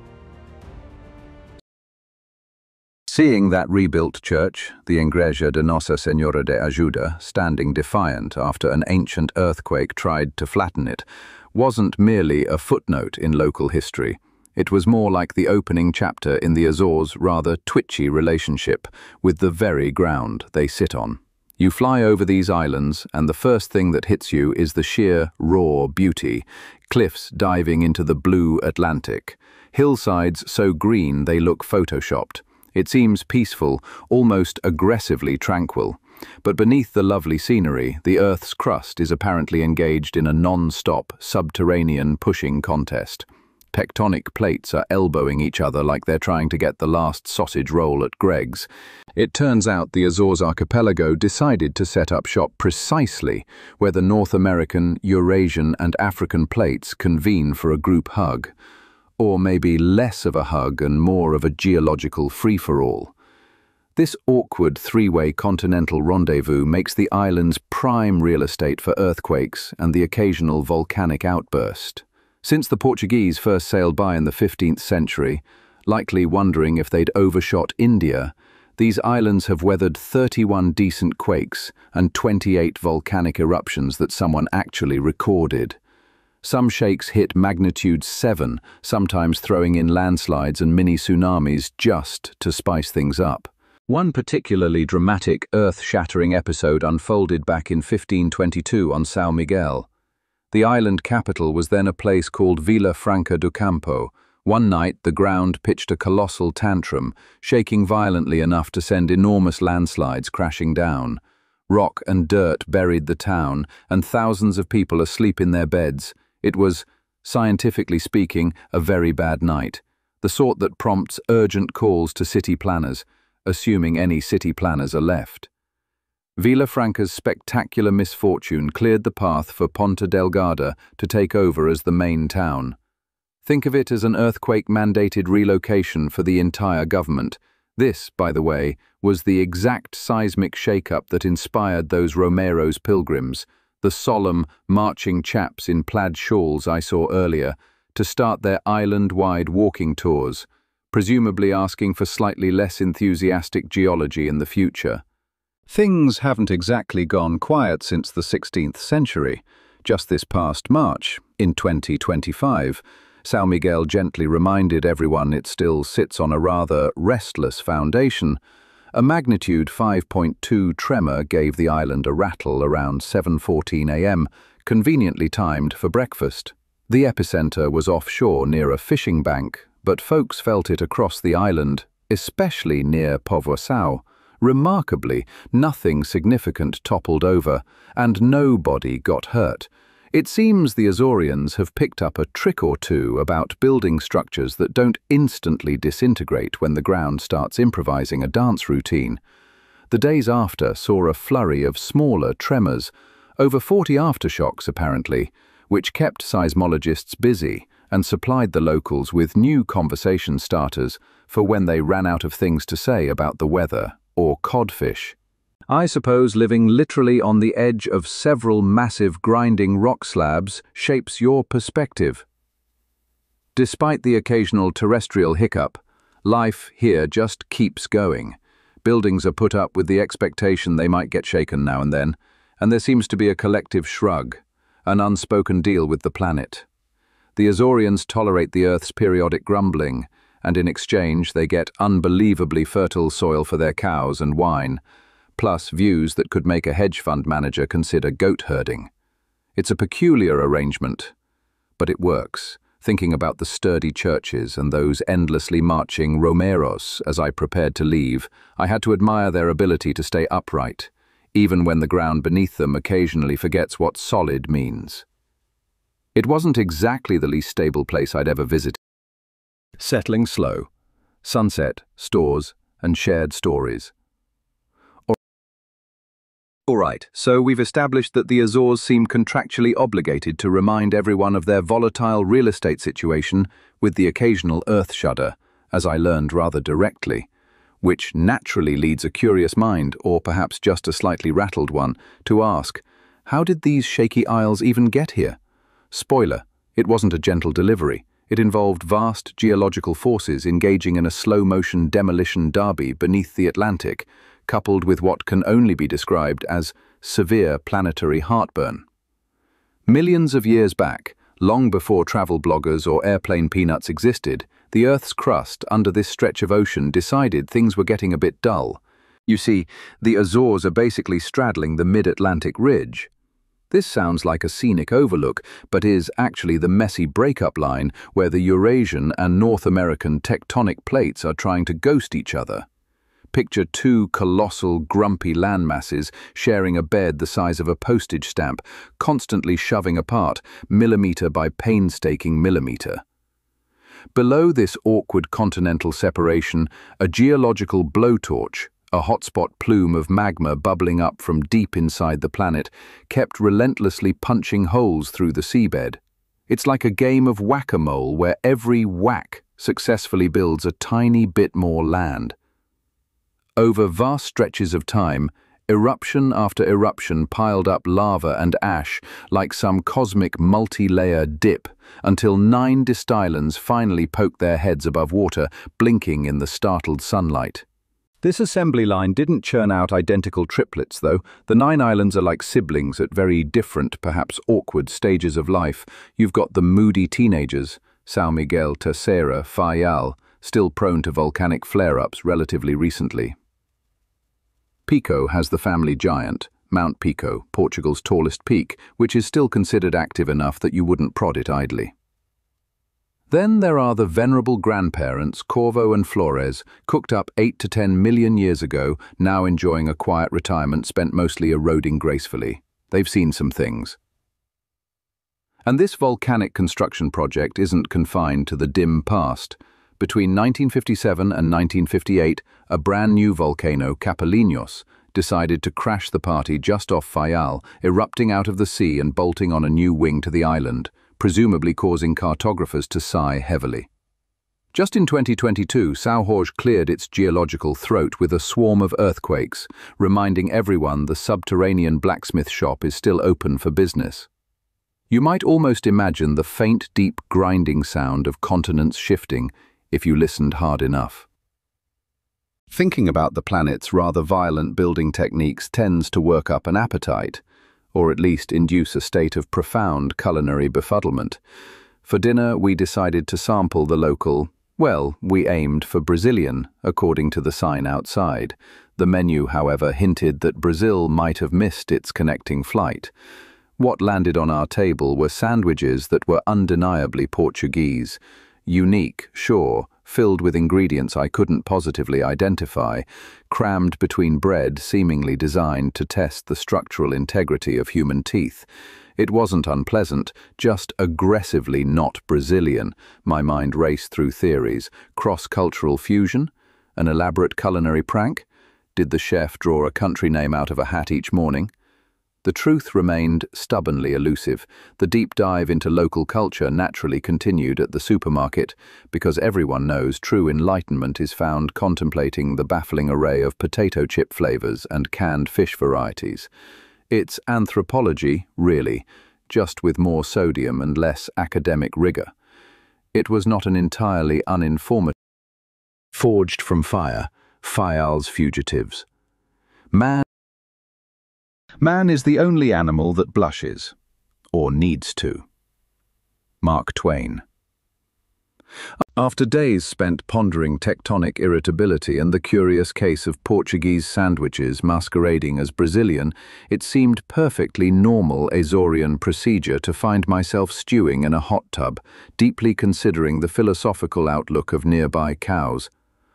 Seeing that rebuilt church, the Igreja de Nossa Senhora de Ajuda, standing defiant after an ancient earthquake tried to flatten it, wasn't merely a footnote in local history. It was more like the opening chapter in the Azores' rather twitchy relationship with the very ground they sit on. You fly over these islands, and the first thing that hits you is the sheer, raw beauty. Cliffs diving into the blue Atlantic. Hillsides so green they look photoshopped. It seems peaceful, almost aggressively tranquil. But beneath the lovely scenery, the Earth's crust is apparently engaged in a non-stop, subterranean pushing contest. Tectonic plates are elbowing each other like they're trying to get the last sausage roll at Greg's. It turns out the Azores archipelago decided to set up shop precisely where the North American, Eurasian and African plates convene for a group hug. Or maybe less of a hug and more of a geological free-for-all. This awkward three-way continental rendezvous makes the island's prime real estate for earthquakes and the occasional volcanic outburst. Since the Portuguese first sailed by in the 15th century, likely wondering if they'd overshot India, these islands have weathered 31 decent quakes and 28 volcanic eruptions that someone actually recorded. Some shakes hit magnitude 7, sometimes throwing in landslides and mini tsunamis just to spice things up. One particularly dramatic, earth-shattering episode unfolded back in 1522 on São Miguel. The island capital was then a place called Vila Franca do Campo. One night, the ground pitched a colossal tantrum, shaking violently enough to send enormous landslides crashing down. Rock and dirt buried the town, and thousands of people asleep in their beds. It was, scientifically speaking, a very bad night. The sort that prompts urgent calls to city planners, assuming any city planners are left. Vila Franca's spectacular misfortune cleared the path for Ponta Delgada to take over as the main town. Think of it as an earthquake-mandated relocation for the entire government. This, by the way, was the exact seismic shake-up that inspired those Romeiros pilgrims, the solemn, marching chaps in plaid shawls I saw earlier, to start their island-wide walking tours, presumably asking for slightly less enthusiastic geology in the future. Things haven't exactly gone quiet since the 16th century. Just this past March, in 2025, São Miguel gently reminded everyone it still sits on a rather restless foundation. A magnitude 5.2 tremor gave the island a rattle around 7:14 a.m., conveniently timed for breakfast. The epicenter was offshore near a fishing bank, but folks felt it across the island, especially near Povoação. Remarkably, nothing significant toppled over, and nobody got hurt. It seems the Azorians have picked up a trick or two about building structures that don't instantly disintegrate when the ground starts improvising a dance routine. The days after saw a flurry of smaller tremors, over 40 aftershocks apparently, which kept seismologists busy and supplied the locals with new conversation starters for when they ran out of things to say about the weather or codfish. I suppose living literally on the edge of several massive grinding rock slabs shapes your perspective. Despite the occasional terrestrial hiccup, life here just keeps going. Buildings are put up with the expectation they might get shaken now and then, and there seems to be a collective shrug, an unspoken deal with the planet. The Azorians tolerate the Earth's periodic grumbling, and in exchange they get unbelievably fertile soil for their cows and wine, plus views that could make a hedge fund manager consider goat herding. It's a peculiar arrangement, but it works. Thinking about the sturdy churches and those endlessly marching Romeiros as I prepared to leave, I had to admire their ability to stay upright, even when the ground beneath them occasionally forgets what solid means. It wasn't exactly the least stable place I'd ever visited. Settling slow. Sunset, stores, and shared stories. All right, so we've established that the Azores seem contractually obligated to remind everyone of their volatile real estate situation with the occasional earth shudder, as I learned rather directly, which naturally leads a curious mind, or perhaps just a slightly rattled one, to ask, how did these shaky isles even get here? Spoiler, it wasn't a gentle delivery. It involved vast geological forces engaging in a slow-motion demolition derby beneath the Atlantic, coupled with what can only be described as severe planetary heartburn. Millions of years back, long before travel bloggers or airplane peanuts existed, the Earth's crust under this stretch of ocean decided things were getting a bit dull. You see, the Azores are basically straddling the mid-Atlantic ridge. This sounds like a scenic overlook, but is actually the messy breakup line where the Eurasian and North American tectonic plates are trying to ghost each other. Picture two colossal, grumpy landmasses sharing a bed the size of a postage stamp, constantly shoving apart, millimeter by painstaking millimeter. Below this awkward continental separation, a geological blowtorch, a hotspot plume of magma bubbling up from deep inside the planet, kept relentlessly punching holes through the seabed. It's like a game of whack-a-mole where every whack successfully builds a tiny bit more land. Over vast stretches of time, eruption after eruption piled up lava and ash like some cosmic multi-layer dip until 9 distilans finally poked their heads above water, blinking in the startled sunlight. This assembly line didn't churn out identical triplets, though. The 9 islands are like siblings at very different, perhaps awkward stages of life. You've got the moody teenagers, São Miguel, Terceira, Faial, still prone to volcanic flare-ups relatively recently. Pico has the family giant, Mount Pico, Portugal's tallest peak, which is still considered active enough that you wouldn't prod it idly. Then there are the venerable grandparents, Corvo and Flores, cooked up 8 to 10 million years ago, now enjoying a quiet retirement spent mostly eroding gracefully. They've seen some things. And this volcanic construction project isn't confined to the dim past. Between 1957 and 1958, a brand new volcano, Capelinos, decided to crash the party just off Faial, erupting out of the sea and bolting on a new wing to the island, presumably causing cartographers to sigh heavily. Just in 2022, São Jorge cleared its geological throat with a swarm of earthquakes, reminding everyone the subterranean blacksmith shop is still open for business. You might almost imagine the faint, deep grinding sound of continents shifting if you listened hard enough. Thinking about the planet's rather violent building techniques tends to work up an appetite, or at least induce a state of profound culinary befuddlement. For dinner, we decided to sample the local, well, we aimed for Brazilian, according to the sign outside. The menu, however, hinted that Brazil might have missed its connecting flight. What landed on our table were sandwiches that were undeniably Portuguese. Unique, sure, filled with ingredients I couldn't positively identify, crammed between bread seemingly designed to test the structural integrity of human teeth. It wasn't unpleasant, just aggressively not Brazilian. My mind raced through theories. Cross-cultural fusion? An elaborate culinary prank? Did the chef draw a country name out of a hat each morning? The truth remained stubbornly elusive. The deep dive into local culture naturally continued at the supermarket, because everyone knows true enlightenment is found contemplating the baffling array of potato chip flavors and canned fish varieties. It's anthropology, really, just with more sodium and less academic rigor. It was not an entirely uninformative. Forged from fire, Fayal's fugitives. Man is the only animal that blushes, or needs to. Mark Twain. After days spent pondering tectonic irritability and the curious case of Portuguese sandwiches masquerading as Brazilian, it seemed perfectly normal Azorian procedure to find myself stewing in a hot tub, deeply considering the philosophical outlook of nearby cows.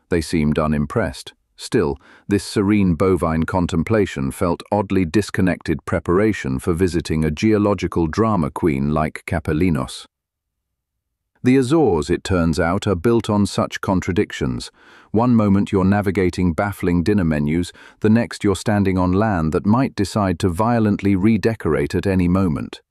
They seemed unimpressed. Still, this serene bovine contemplation felt oddly disconnected preparation for visiting a geological drama queen like Capelinos. The Azores, it turns out, are built on such contradictions. One moment you're navigating baffling dinner menus, the next you're standing on land that might decide to violently redecorate at any moment.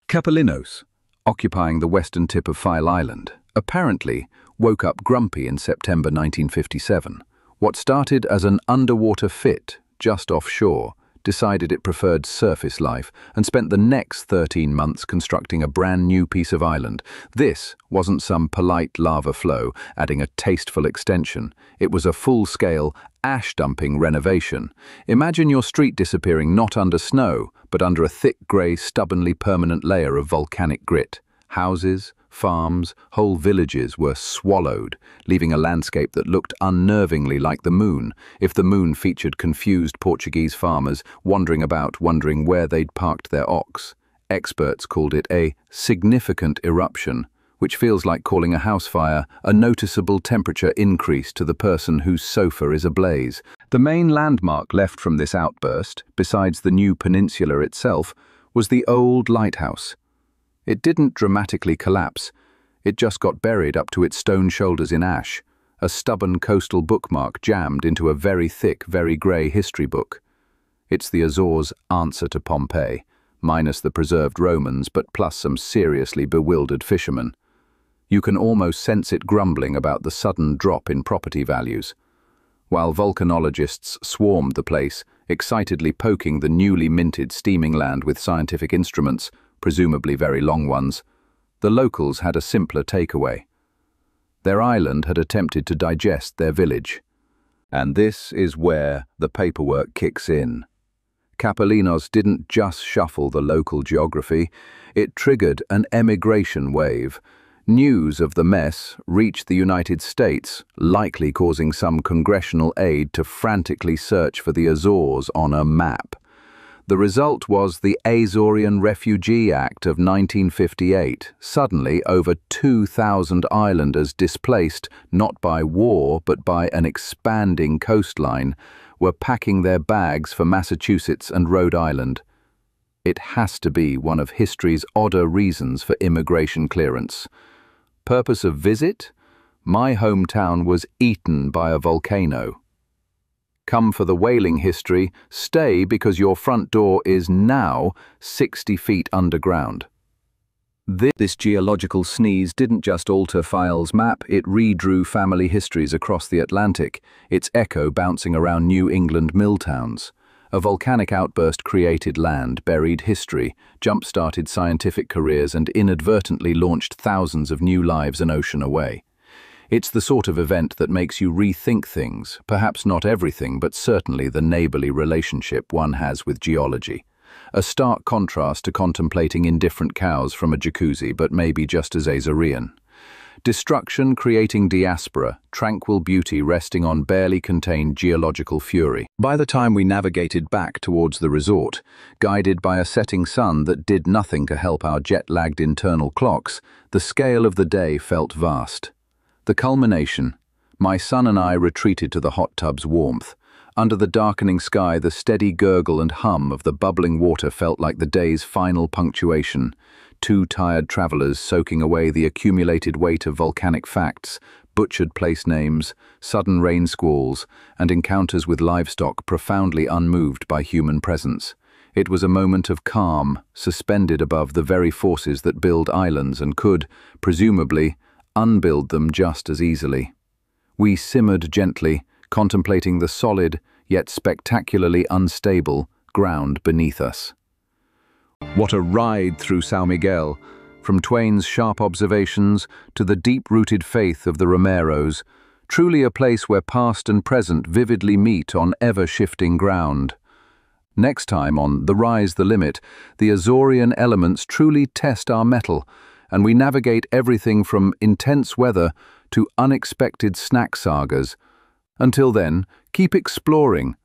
Capelinos, occupying the western tip of File Island, apparently woke up grumpy in September 1957. What started as an underwater fit just offshore decided it preferred surface life and spent the next 13 months constructing a brand new piece of island. This wasn't some polite lava flow adding a tasteful extension. It was a full-scale, ash-dumping renovation. Imagine your street disappearing not under snow, but under a thick grey, stubbornly permanent layer of volcanic grit. Houses, farms, whole villages were swallowed, leaving a landscape that looked unnervingly like the moon, if the moon featured confused Portuguese farmers wandering where they'd parked their ox. Experts called it a significant eruption, which feels like calling a house fire a noticeable temperature increase to the person whose sofa is ablaze. The main landmark left from this outburst, besides the new peninsula itself, was the old lighthouse. It didn't dramatically collapse, it just got buried up to its stone shoulders in ash, a stubborn coastal bookmark jammed into a very thick, very grey history book. It's the Azores' answer to Pompeii, minus the preserved Romans but plus some seriously bewildered fishermen. You can almost sense it grumbling about the sudden drop in property values. While volcanologists swarmed the place, excitedly poking the newly minted steaming land with scientific instruments, presumably very long ones, the locals had a simpler takeaway. Their island had attempted to digest their village. And this is where the paperwork kicks in. Capelinos didn't just shuffle the local geography, it triggered an emigration wave. News of the mess reached the United States, likely causing some congressional aide to frantically search for the Azores on a map. The result was the Azorian Refugee Act of 1958. Suddenly, over 2,000 islanders displaced not by war but by an expanding coastline were packing their bags for Massachusetts and Rhode Island. It has to be one of history's odder reasons for immigration clearance. Purpose of visit? My hometown was eaten by a volcano. Come for the whaling history, stay because your front door is now 60 feet underground. This geological sneeze didn't just alter File's map, it redrew family histories across the Atlantic, its echo bouncing around New England mill towns. A volcanic outburst created land, buried history, jump-started scientific careers and inadvertently launched thousands of new lives an ocean away. It's the sort of event that makes you rethink things, perhaps not everything, but certainly the neighborly relationship one has with geology. A stark contrast to contemplating indifferent cows from a jacuzzi, but maybe just as Azorean. Destruction creating diaspora, tranquil beauty resting on barely contained geological fury. By the time we navigated back towards the resort, guided by a setting sun that did nothing to help our jet-lagged internal clocks, the scale of the day felt vast. The culmination, my son and I retreated to the hot tub's warmth. Under the darkening sky, the steady gurgle and hum of the bubbling water felt like the day's final punctuation. Two tired travelers soaking away the accumulated weight of volcanic facts, butchered place names, sudden rain squalls, and encounters with livestock profoundly unmoved by human presence. It was a moment of calm, suspended above the very forces that build islands and could, presumably, unbuild them just as easily. We simmered gently, contemplating the solid, yet spectacularly unstable, ground beneath us. What a ride through São Miguel, from Twain's sharp observations to the deep-rooted faith of the Romeiros, truly a place where past and present vividly meet on ever-shifting ground. Next time on The Rise the Limit, the Azorean elements truly test our mettle, and we navigate everything from intense weather to unexpected snack sagas. Until then, keep exploring,